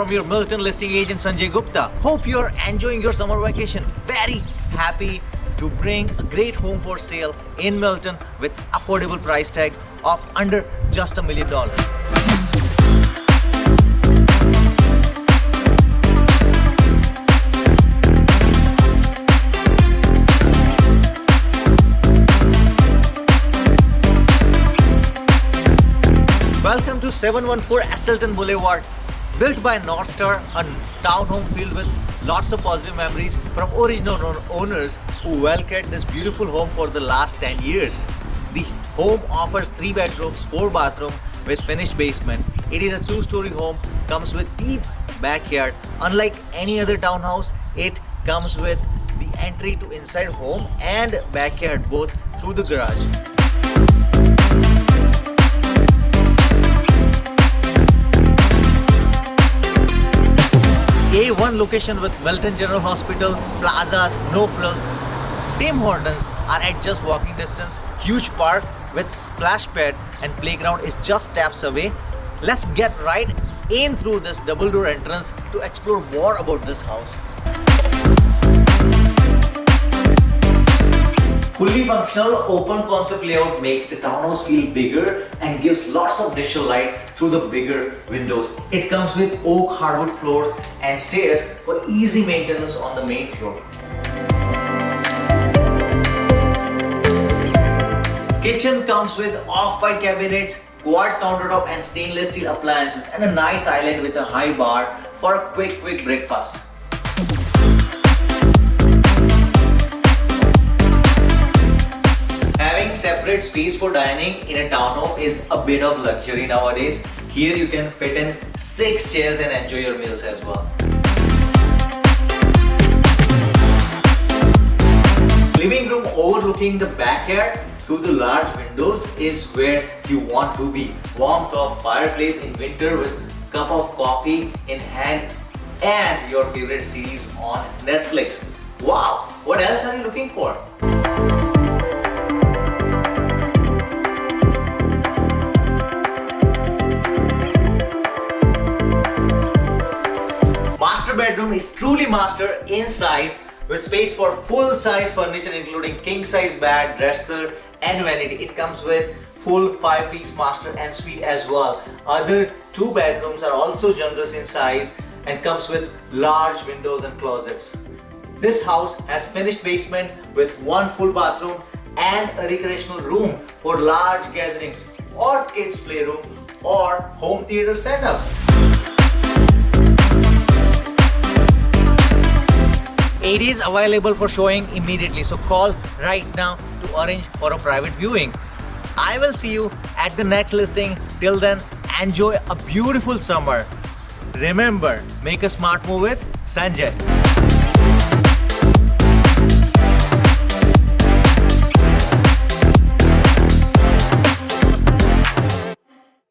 from your Milton listing agent Sanjay Gupta. Hope you're enjoying your summer vacation. Very happy to bring a great home for sale in Milton with affordable price tag of under just $1 million. Welcome to 714 Asleton Blvd, built by Northstar, a townhome filled with lots of positive memories from original owners who well-cared this beautiful home for the last 10 years. The home offers 3 bedrooms, 4 bathrooms with finished basement. It is a 2-story home, comes with deep backyard. Unlike any other townhouse, it comes with the entry to inside home and backyard both through the garage. A1 location with Milton General Hospital, plazas, no frills. Tim Hortons are at just walking distance. Huge park with splash pad and playground is just steps away. Let's get right in through this double door entrance to explore more about this house. Fully functional open concept layout makes the townhouse feel bigger and gives lots of natural light through the bigger windows. It comes with oak hardwood floors and stairs for easy maintenance on the main floor. Kitchen comes with off-white cabinets, quartz countertop and stainless steel appliances and a nice island with a high bar for a quick breakfast. Having separate space for dining in a townhome is a bit of luxury nowadays. Here you can fit in 6 chairs and enjoy your meals as well. Living room overlooking the backyard through the large windows is where you want to be. Warmth of fireplace in winter with a cup of coffee in hand and your favorite series on Netflix. Wow, what else are you looking for? Master bedroom is truly master in size with space for full-size furniture including king-size bed, dresser and vanity. It comes with full 5-piece master and suite as well. Other 2 bedrooms are also generous in size and comes with large windows and closets. This house has finished basement with 1 full bathroom and a recreational room for large gatherings or kids playroom or home theater setup. It is available for showing immediately, so call right now to arrange for a private viewing. I will see you at the next listing. Till then, enjoy a beautiful summer. Remember, make a smart move with Sanjay.